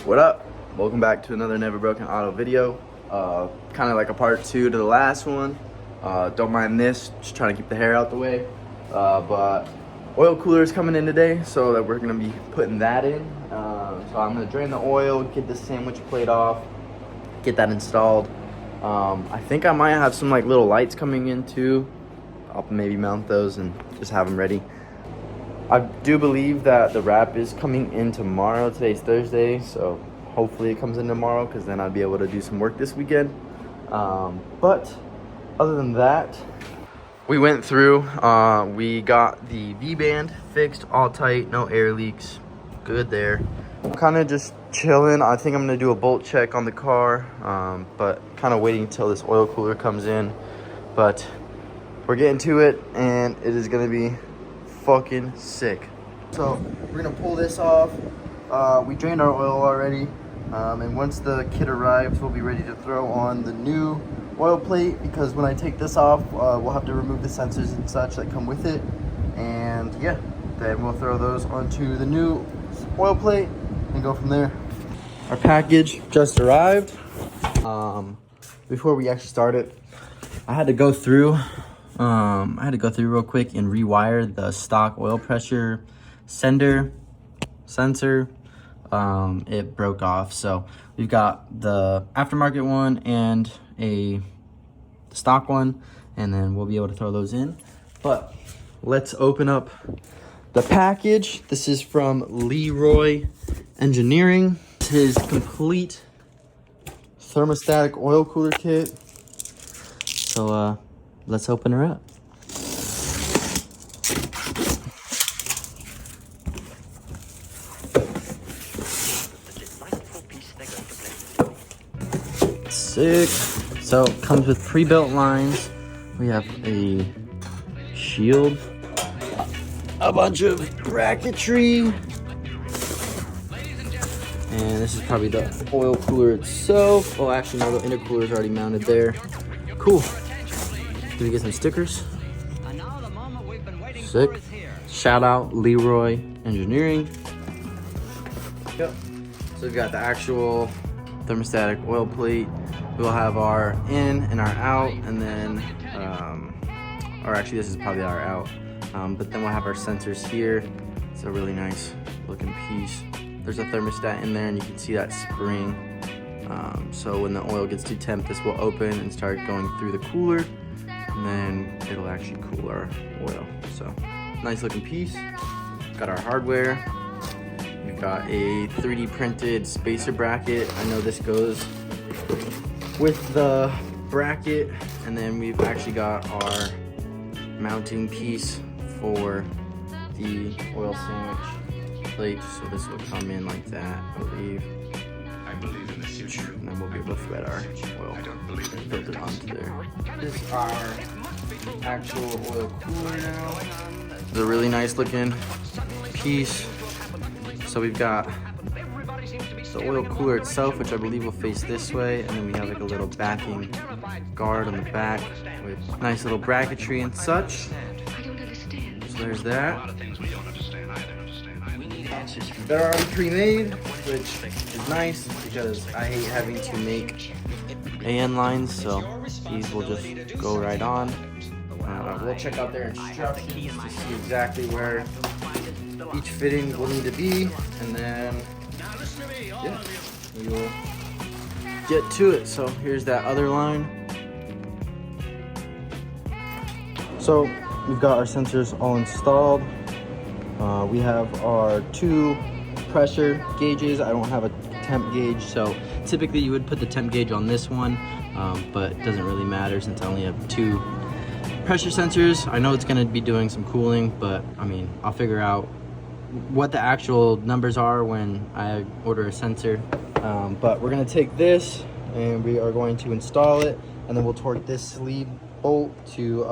What up? Welcome back to another Never Broken Auto video. Kind of like a part 2 to the last one. Don't mind this, just trying to keep the hair out the way. But oil cooler is coming in today, so that we're gonna be putting that in. So I'm gonna drain the oil, get the sandwich plate off, get that installed. I think I might have some like little lights coming in too. I'll maybe mount those and just have them ready. I do believe that the wrap is coming in tomorrow. Today's Thursday, so hopefully it comes in tomorrow because then I'll be able to do some work this weekend. But other than that, we went through, we got the V-band fixed, all tight, no air leaks, good there. I'm kind of just chilling. I think I'm gonna do a bolt check on the car, but kind of waiting until this oil cooler comes in. But we're getting to it and it is gonna be fucking sick. So we're gonna pull this off. We drained our oil already, and once the kit arrives, we'll be ready to throw on the new oil plate, because when I take this off, we'll have to remove the sensors and such that come with it, and yeah, then we'll throw those onto the new oil plate and go from there. Our package just arrived. Before we actually started, I had to go through real quick and rewire the stock oil pressure sensor. It broke off, so we've got the aftermarket one and the stock one, and then we'll be able to throw those in. But let's open up the package. This is from Leroy Engineering. His complete thermostatic oil cooler kit. So let's open her up. Sick. So it comes with pre-built lines. We have a shield, a bunch of bracketry, and this is probably the oil cooler itself. Oh, actually no, the intercooler is already mounted there. Cool. Did we get some stickers? Sick. Shout out Leroy Engineering. Yep. So we've got the actual thermostatic oil plate. We'll have our in and our out, and then, or actually this is probably our out. But then we'll have our sensors here. It's a really nice looking piece. There's a thermostat in there, and you can see that spring. So when the oil gets too temp, this will open and start going through the cooler, and then it'll actually cool our oil. So nice looking piece. Got our hardware. We've got a 3D printed spacer bracket. I know this goes with the bracket, and then we've actually got our mounting piece for the oil sandwich plate. So this will come in like that, I believe. And then we'll be able to thread our oil filter onto there. This is our actual oil cooler now. It's a really nice looking piece. So we've got the oil cooler itself, which I believe will face this way, and then we have like a little backing guard on the back with nice little bracketry and such. So there's that. They're already pre-made, which is nice because I hate having to make AN lines, so these will just go right on. We'll check out their instructions to see exactly where each fitting will need to be, and then yeah, we will get to it. So here's that other line. So we've got our sensors all installed. We have our 2 pressure gauges. I don't have a temp gauge, so typically you would put the temp gauge on this one, but it doesn't really matter since I only have 2 pressure sensors. I know it's going to be doing some cooling, but I mean, I'll figure out what the actual numbers are when I order a sensor. But we're going to take this and we are going to install it, and then we'll torque this sleeve bolt to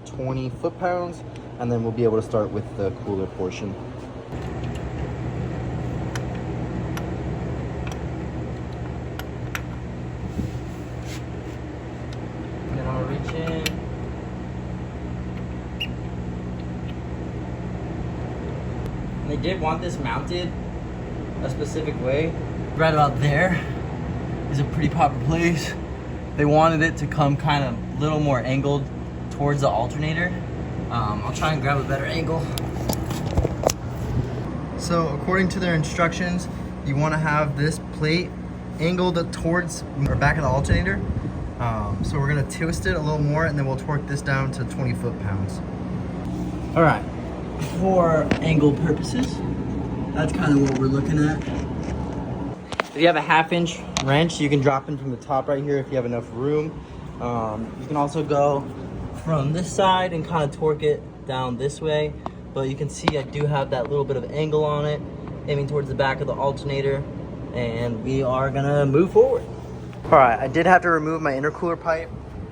20 foot-pounds, and then we'll be able to start with the cooler portion. And then I'll reach in. And they did want this mounted a specific way, right about there is a pretty proper place. They wanted it to come kind of a little more angled towards the alternator. I'll try and grab a better angle. So according to their instructions, you want to have this plate angled towards or back of the alternator. So we're gonna twist it a little more and then we'll torque this down to 20 foot-pounds. All right, for angle purposes, that's kind of what we're looking at. If you have a 1/2-inch wrench, you can drop in from the top right here if you have enough room. You can also go from this side and kind of torque it down this way. But you can see I do have that little bit of angle on it, aiming towards the back of the alternator, and we are gonna move forward. All right, I did have to remove my intercooler pipe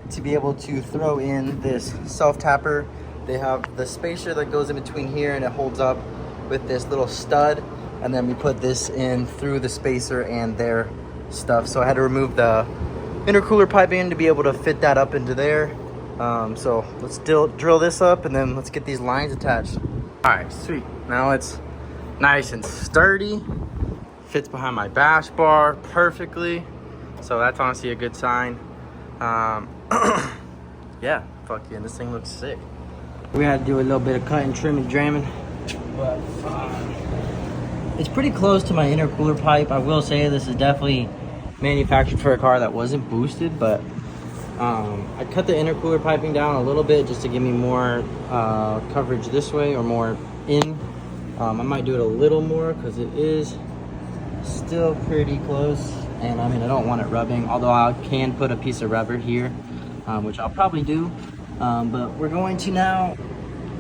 to be able to throw in this self-tapper. They have the spacer that goes in between here and it holds up with this little stud, and then we put this in through the spacer and their stuff. So I had to remove the intercooler piping to be able to fit that up into there. So let's drill this up and then let's get these lines attached. All right, sweet. Now it's nice and sturdy. Fits behind my bash bar perfectly. So that's honestly a good sign. Yeah, fuck yeah, this thing looks sick. We had to do a little bit of cutting, trimming, dramming, but it's pretty close to my intercooler pipe. I will say this is definitely manufactured for a car that wasn't boosted, but I cut the intercooler piping down a little bit just to give me more coverage this way, or more in. I might do it a little more because it is still pretty close, and I mean I don't want it rubbing, although I can put a piece of rubber here, which I'll probably do. But we're going to now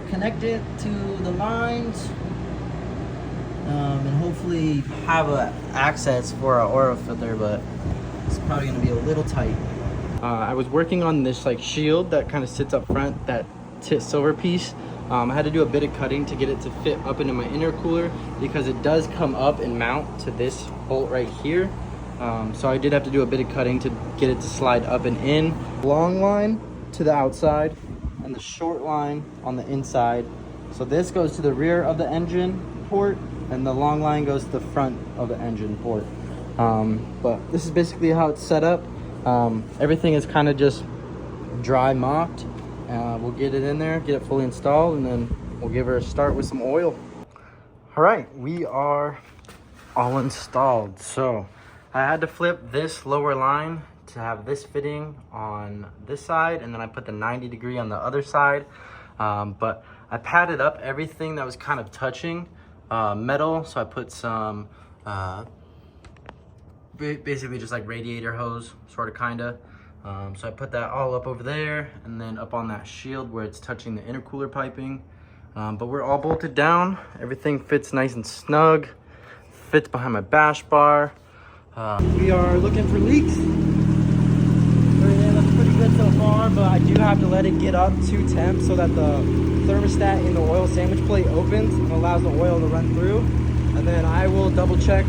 connect it to the lines and hopefully have access for our oil filter, but it's probably going to be a little tight. I was working on this like shield that kind of sits up front, that silver piece. I had to do a bit of cutting to get it to fit up into my intercooler because it does come up and mount to this bolt right here. So I did have to do a bit of cutting to get it to slide up and in. Long line to the outside and the short line on the inside. So this goes to the rear of the engine port and the long line goes to the front of the engine port. But this is basically how it's set up. Everything is kind of just dry mocked. We'll get it in there, get it fully installed, and then we'll give her a start with some oil. All right, we are all installed. So I had to flip this lower line to have this fitting on this side, and then I put the 90-degree on the other side. But I padded up everything that was kind of touching metal. So I put some basically just like radiator hose, sort of, kinda. So I put that all up over there and then up on that shield where it's touching the intercooler piping. But we're all bolted down. Everything fits nice and snug. Fits behind my bash bar. We are looking for leaks. Everything looks pretty good so far, but I do have to let it get up to temp so that the thermostat in the oil sandwich plate opens and allows the oil to run through. And then I will double check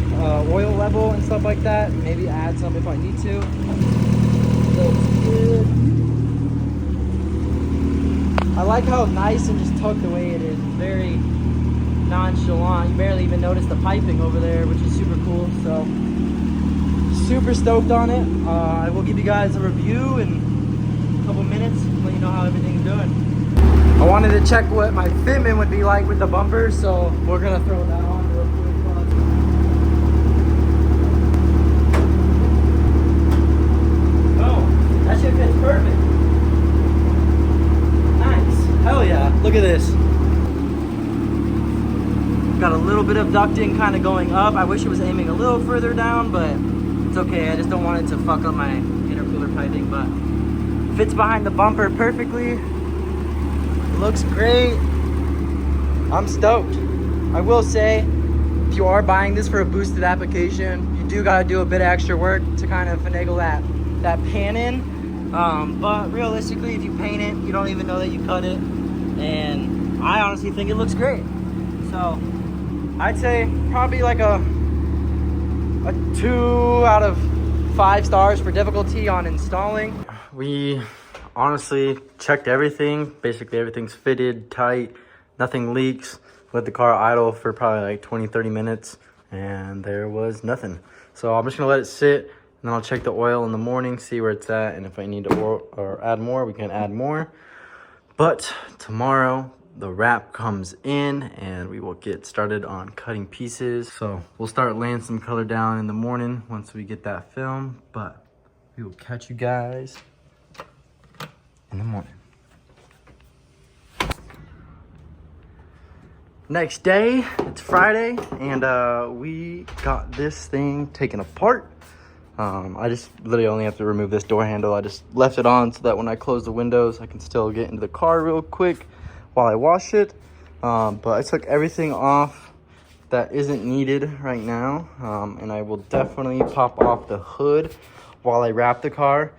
oil level and stuff like that. Maybe add some if I need to. Looks good. I like how nice and just tucked the way it is. Very nonchalant. You barely even notice the piping over there, which is super cool. So super stoked on it. I will give you guys a review in a couple minutes, let you know how everything's doing. I wanted to check what my fitment would be like with the bumper, so we're gonna throw that on real quick. Oh, that shit fits perfect. Nice. Hell yeah. Look at this. Got a little bit of ducting kind of going up. I wish it was aiming a little further down, but it's okay. I just don't want it to fuck up my intercooler piping, but fits behind the bumper perfectly. Looks great. I'm stoked. I will say, if you are buying this for a boosted application, you do gotta do a bit of extra work to kind of finagle that pan in. But realistically, if you paint it, you don't even know that you cut it. And I honestly think it looks great. So I'd say probably like a 2 out of 5 stars for difficulty on installing. We honestly checked everything. Basically everything's fitted, tight, nothing leaks. Let the car idle for probably like 20-30 minutes and there was nothing. So I'm just gonna let it sit, and then I'll check the oil in the morning, see where it's at, and if I need to or add more, we can add more. But tomorrow the wrap comes in and we will get started on cutting pieces. So we'll start laying some color down in the morning once we get that film, but we will catch you guys in the morning. Next day, it's Friday, and we got this thing taken apart. I just literally only have to remove this door handle. I just left it on so that when I close the windows, I can still get into the car real quick while I wash it. But I took everything off that isn't needed right now, and I will definitely pop off the hood while I wrap the car,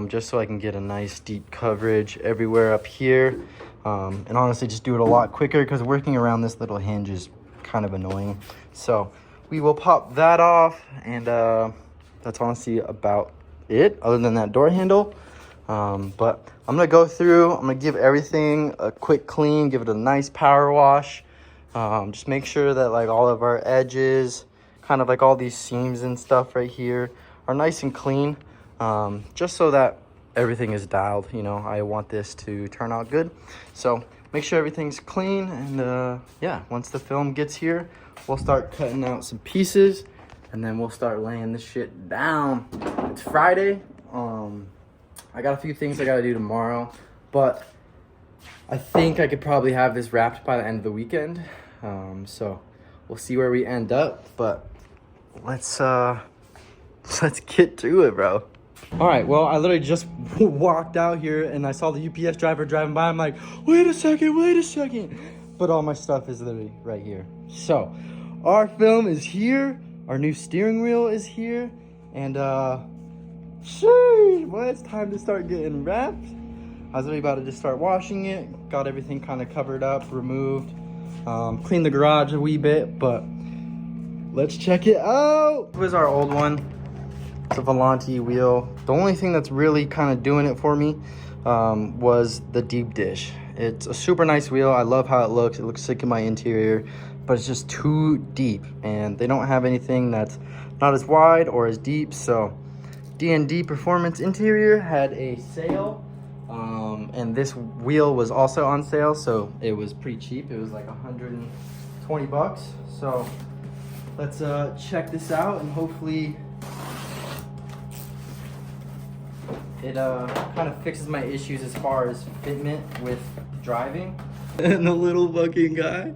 just so I can get a nice deep coverage everywhere up here. And honestly, just do it a lot quicker because working around this little hinge is kind of annoying. So we will pop that off, and that's honestly about it, other than that door handle. But I'm gonna go through, I'm gonna give everything a quick clean, give it a nice power wash. Just make sure that like all of our edges, kind of like all these seams and stuff right here are nice and clean. Just so that everything is dialed, you know, I want this to turn out good. So make sure everything's clean, and yeah, once the film gets here, we'll start cutting out some pieces, and then we'll start laying this shit down. It's Friday. I got a few things I gotta do tomorrow, but I think I could probably have this wrapped by the end of the weekend. So we'll see where we end up, but let's get to it, bro. All right, well, I literally just walked out here and I saw the UPS driver driving by. I'm like, wait a second. But all my stuff is literally right here. So our film is here. Our new steering wheel is here. And sheesh, well, it's time to start getting wrapped. I was really about to just start washing it. Got everything kind of covered up, removed. Cleaned the garage a wee bit, but let's check it out. This was our old one. It's a Volante wheel. The only thing that's really kind of doing it for me was the deep dish. It's a super nice wheel. I love how it looks. It looks sick in my interior, but it's just too deep, and they don't have anything that's not as wide or as deep. So D&D Performance Interior had a sale, and this wheel was also on sale, so it was pretty cheap. It was like 120 bucks. So let's check this out, and hopefully it kind of fixes my issues as far as fitment with driving. And the little fucking guy.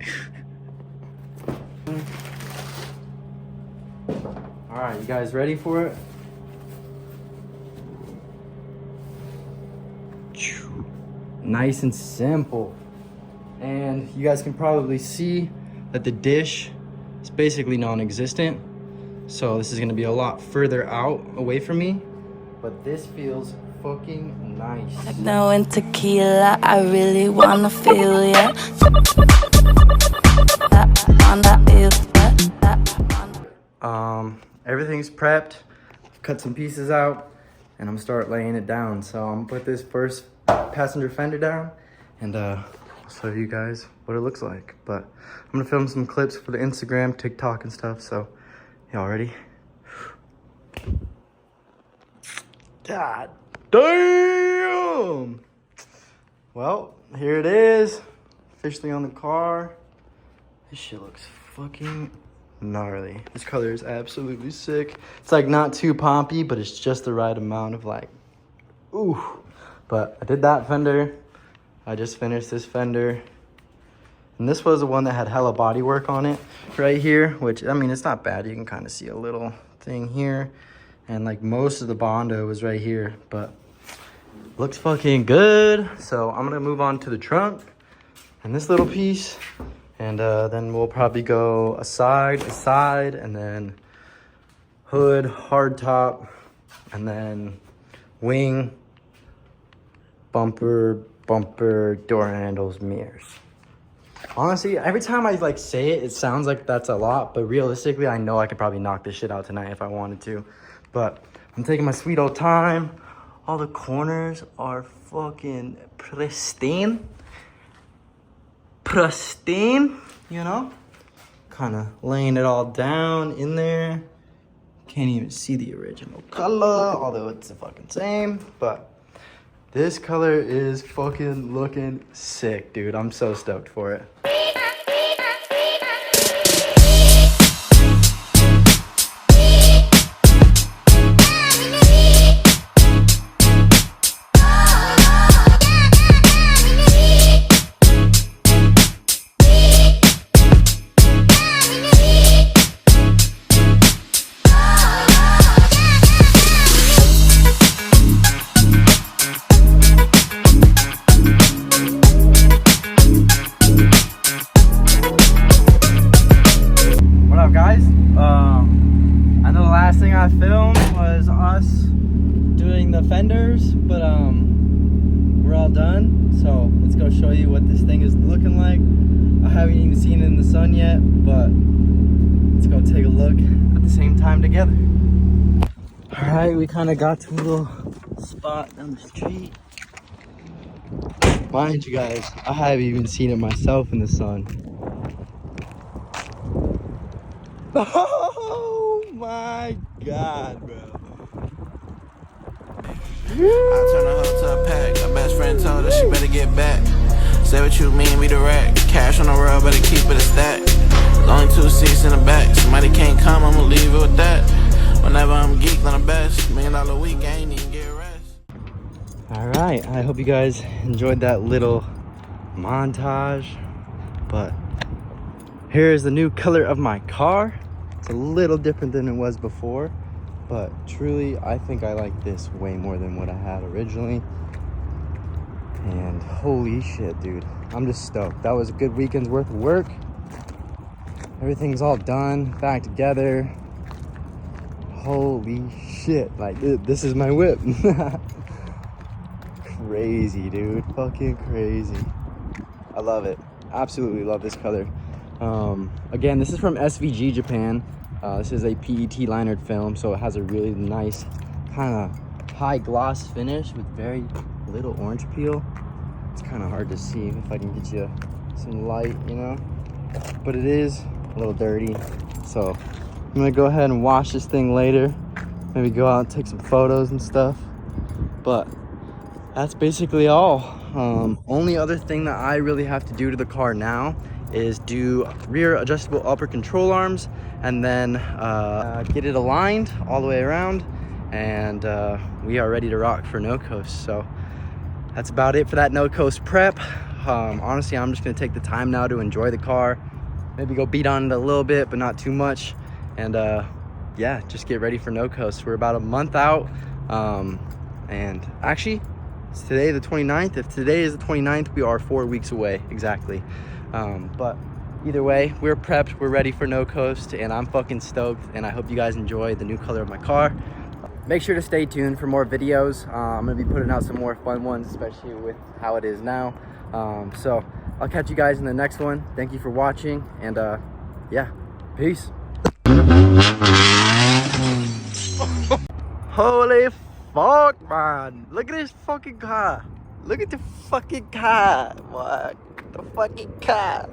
All right, you guys ready for it? Nice and simple. And you guys can probably see that the dish is basically non-existent. So this is gonna be a lot further out away from me, but this feels fucking nice. Like knowing tequila, I really wanna feel ya. Everything's prepped. Cut some pieces out, and I'm gonna start laying it down. So I'm gonna put this first passenger fender down, and I'll show you guys what it looks like. But I'm gonna film some clips for the Instagram, TikTok, and stuff. So y'all ready? God damn! Well, here it is. Officially on the car. This shit looks fucking gnarly. This color is absolutely sick. It's like not too poppy, but it's just the right amount of like, ooh. But I did that fender. I just finished this fender. And this was the one that had hella body work on it right here, which, I mean, it's not bad. You can kind of see a little thing here. And like most of the Bondo was right here, but looks fucking good. So I'm gonna move on to the trunk and this little piece. And then we'll probably go a side, and then hood, hard top, and then wing, bumper, door handles, mirrors. Honestly, every time I like say it, it sounds like that's a lot, but realistically, I know I could probably knock this shit out tonight if I wanted to. But I'm taking my sweet old time. All the corners are fucking pristine, you know? kind of laying it all down in there. Can't even see the original color, although it's the fucking same, but this color is fucking looking sick, dude. I'm so stoked for it. I know the last thing I filmed was us doing the fenders, but we're all done. So let's go show you what this thing is looking like. I haven't even seen it in the sun yet, but let's go take a look at the same time together. All right, we kind of got to a little spot down the street. Mind you guys, I haven't even seen it myself in the sun. Oh my God, bro. I turn the hoe to a pack. My best friend told her she better get back. Say what you mean, we the rack. Cash on the road, better keep it a stack. There's only 2 seats in the back. Somebody can't come, I'ma leave it with that. Whenever I'm geeked on the best, $1 million a week, I ain't even get rest. Alright, I hope you guys enjoyed that little montage. But here's the new color of my car. It's a little different than it was before, but truly I think I like this way more than what I had originally. And holy shit, dude, I'm just stoked. That was a good weekend's worth of work. Everything's all done, back together. Holy shit, like this is my whip. Crazy, dude, fucking crazy. I love it, absolutely love this color. Again, this is from SVG Japan. This is a PET linered film, so it has a really nice kind of high gloss finish with very little orange peel. It's kind of hard to see if I can get you some light, you know, but it is a little dirty. So I'm gonna go ahead and wash this thing later, maybe go out and take some photos and stuff. But that's basically all. Only other thing that I really have to do to the car now is do rear adjustable upper control arms, and then get it aligned all the way around, and we are ready to rock for no coast. So that's about it for that no coast prep. Honestly, I'm just gonna take the time now to enjoy the car, maybe go beat on it a little bit but not too much, and yeah, just get ready for no coast. We're about a month out, and actually it's today the 29th. If today is the 29th, we are 4 weeks away exactly. But either way, we're prepped, we're ready for no coast, and I'm fucking stoked, and I hope you guys enjoy the new color of my car. Make sure to stay tuned for more videos. I'm gonna be putting out some more fun ones, especially with how it is now. So I'll catch you guys in the next one. Thank you for watching, and yeah, peace. Holy fuck, man, look at this fucking car. Look at the fucking car. What the fucking car?